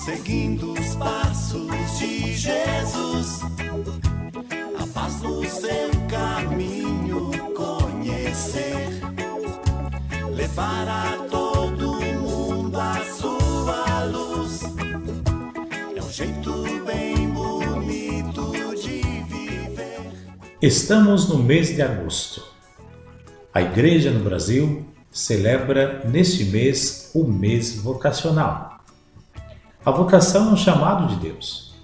seguindo os passos de Jesus, a paz no seu caminho conhecer, levar a todo mundo a sua luz, é um jeito bem bonito de viver. Estamos no mês de agosto. A Igreja no Brasil celebra neste mês o mês vocacional. A vocação é um chamado de Deus.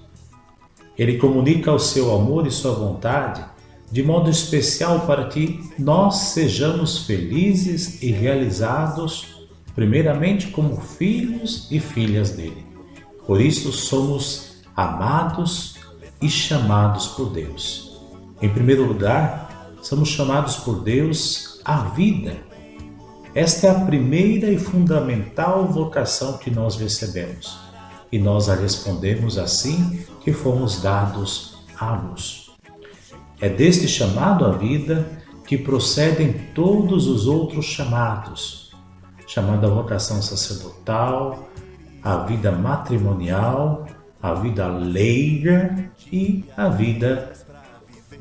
Ele comunica o seu amor e sua vontade de modo especial para que nós sejamos felizes e realizados, primeiramente como filhos e filhas dele. Por isso somos amados e chamados por Deus. Em primeiro lugar, somos chamados por Deus à vida. Esta é a primeira e fundamental vocação que nós recebemos. E nós a respondemos assim que fomos dados à luz. É deste chamado à vida que procedem todos os outros chamados, chamada vocação sacerdotal, a vida matrimonial, a vida leiga e a vida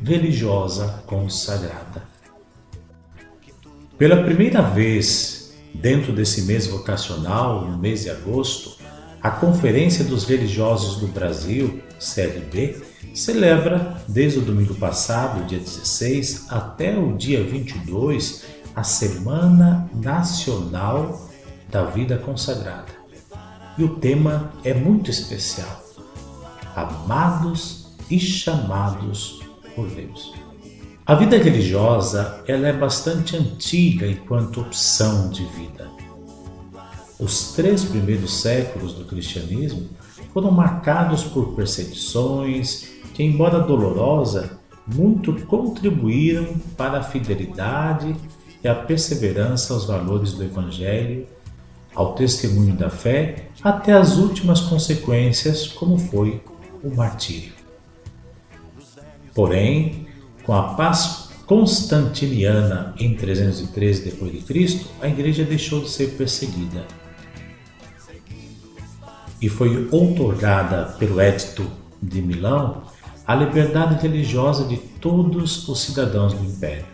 religiosa consagrada. Pela primeira vez, dentro desse mês vocacional, no mês de agosto, a Conferência dos Religiosos do Brasil, CRB, celebra, desde o domingo passado, dia 16, até o dia 22, a Semana Nacional da Vida Consagrada. E o tema é muito especial: Amados e chamados por Deus. A vida religiosa ela é bastante antiga enquanto opção de vida. Os 3 primeiros séculos do cristianismo foram marcados por perseguições que, embora dolorosa, muito contribuíram para a fidelidade e a perseverança aos valores do Evangelho, ao testemunho da fé, até as últimas consequências, como foi o martírio. Porém, com a paz constantiniana em 313 d.C., a Igreja deixou de ser perseguida e foi outorgada pelo Edito de Milão a liberdade religiosa de todos os cidadãos do Império.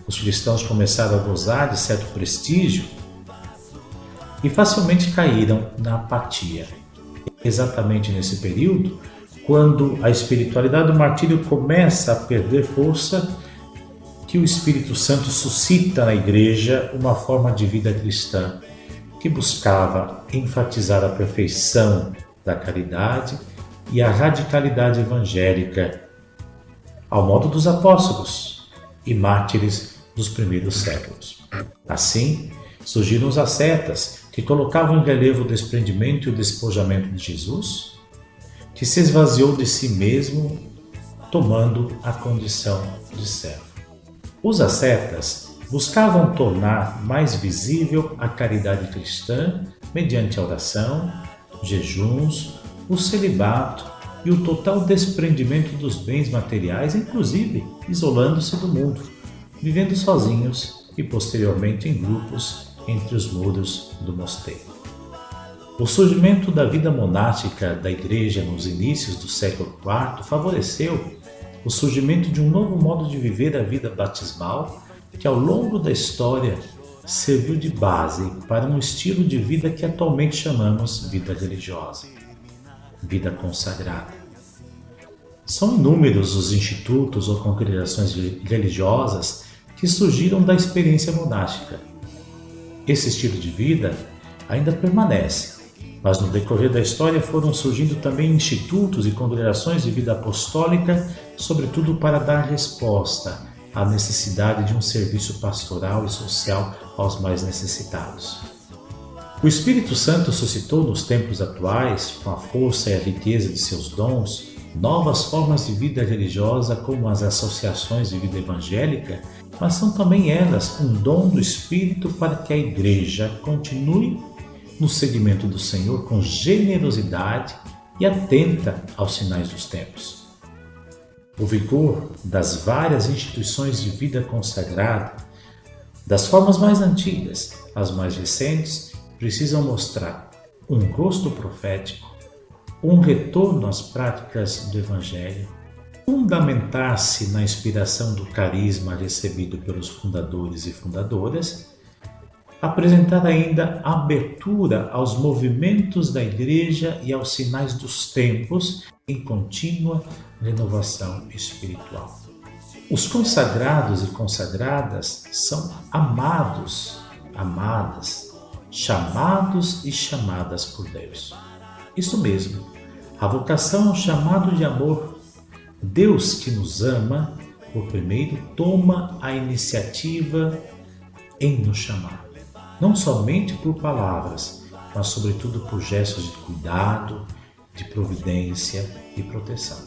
Os cristãos começaram a gozar de certo prestígio e facilmente caíram na apatia. Exatamente nesse período, quando a espiritualidade do martírio começa a perder força, que o Espírito Santo suscita na Igreja uma forma de vida cristã que buscava enfatizar a perfeição da caridade e a radicalidade evangélica, ao modo dos apóstolos e mártires dos primeiros séculos. Assim, surgiram os ascetas, que colocavam em relevo o desprendimento e o despojamento de Jesus, que se esvaziou de si mesmo, tomando a condição de servo. Os ascetas buscavam tornar mais visível a caridade cristã mediante a oração, jejuns, o celibato e o total desprendimento dos bens materiais, inclusive isolando-se do mundo, vivendo sozinhos e posteriormente em grupos entre os muros do mosteiro. O surgimento da vida monástica da Igreja nos inícios do século IV favoreceu o surgimento de um novo modo de viver a vida batismal que, ao longo da história, serviu de base para um estilo de vida que atualmente chamamos vida religiosa, vida consagrada. São inúmeros os institutos ou congregações religiosas que surgiram da experiência monástica. Esse estilo de vida ainda permanece, mas no decorrer da história foram surgindo também institutos e congregações de vida apostólica, sobretudo para dar resposta à necessidade de um serviço pastoral e social aos mais necessitados. O Espírito Santo suscitou nos tempos atuais, com a força e a riqueza de seus dons, novas formas de vida religiosa como as associações de vida evangélica, mas são também elas um dom do Espírito para que a Igreja continue no seguimento do Senhor com generosidade e atenta aos sinais dos tempos. O vigor das várias instituições de vida consagrada, das formas mais antigas às mais recentes, precisam mostrar um rosto profético, um retorno às práticas do Evangelho, fundamentar-se na inspiração do carisma recebido pelos fundadores e fundadoras, apresentar ainda abertura aos movimentos da Igreja e aos sinais dos tempos em contínua renovação espiritual. Os consagrados e consagradas são amados, amadas, chamados e chamadas por Deus. Isso mesmo, a vocação é um chamado de amor. Deus que nos ama, por primeiro, toma a iniciativa em nos chamar. Não somente por palavras, mas sobretudo por gestos de cuidado, de providência e proteção.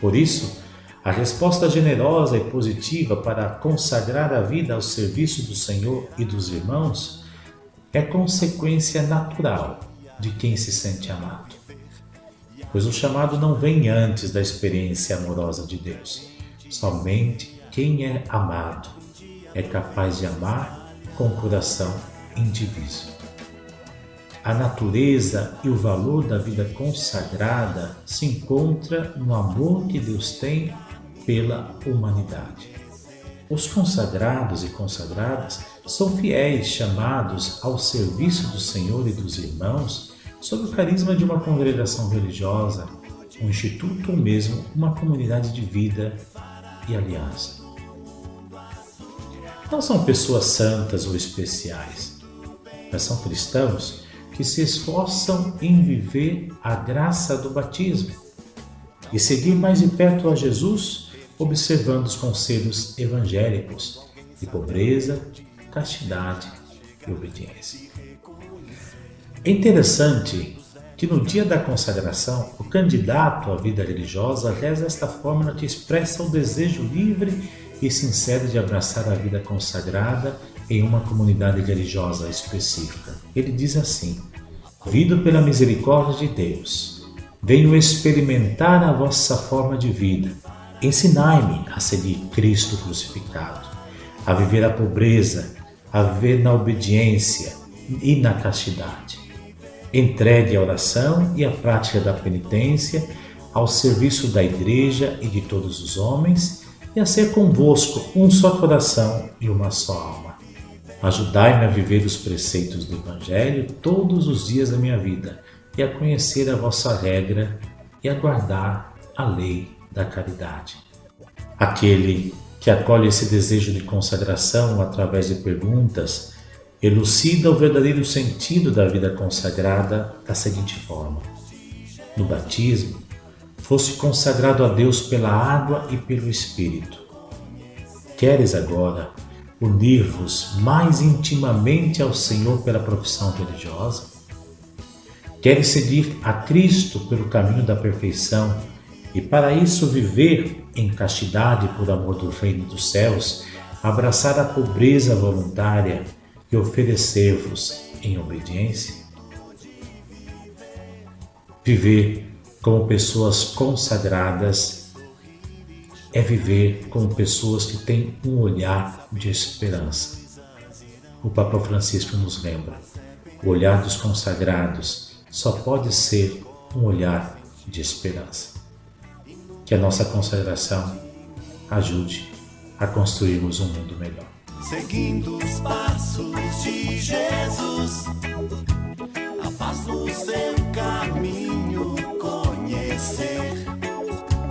Por isso, a resposta generosa e positiva para consagrar a vida ao serviço do Senhor e dos irmãos é consequência natural de quem se sente amado. Pois o chamado não vem antes da experiência amorosa de Deus. Somente quem é amado é capaz de amar com o coração indiviso. A natureza e o valor da vida consagrada se encontra no amor que Deus tem pela humanidade. Os consagrados e consagradas são fiéis chamados ao serviço do Senhor e dos irmãos sob o carisma de uma congregação religiosa, um instituto ou mesmo uma comunidade de vida e aliança. Não são pessoas santas ou especiais, mas são cristãos que se esforçam em viver a graça do batismo e seguir mais de perto a Jesus, observando os conselhos evangélicos de pobreza, castidade e obediência. É interessante que no dia da consagração, o candidato à vida religiosa reza esta fórmula que expressa o desejo livre e sincero de abraçar a vida consagrada em uma comunidade religiosa específica. Ele diz assim: "Movido pela misericórdia de Deus, venho experimentar a vossa forma de vida. Ensinai-me a seguir Cristo crucificado, a viver a pobreza, a viver na obediência e na castidade. Entregue a oração e a prática da penitência ao serviço da Igreja e de todos os homens, e a ser convosco um só coração e uma só alma. Ajudai-me a viver os preceitos do Evangelho todos os dias da minha vida, e a conhecer a vossa regra e a guardar a lei da caridade." Aquele que acolhe esse desejo de consagração através de perguntas elucida o verdadeiro sentido da vida consagrada da seguinte forma: no batismo, fosse consagrado a Deus pela água e pelo Espírito. Queres agora unir-vos mais intimamente ao Senhor pela profissão religiosa? Queres seguir a Cristo pelo caminho da perfeição e para isso viver em castidade por amor do reino dos céus, abraçar a pobreza voluntária e oferecer-vos em obediência? Viver como pessoas consagradas é viver como pessoas que têm um olhar de esperança. O Papa Francisco nos lembra: o olhar dos consagrados só pode ser um olhar de esperança. Que a nossa consagração ajude a construirmos um mundo melhor. Seguindo os passos de Jesus, a paz no seu caminho conhecer.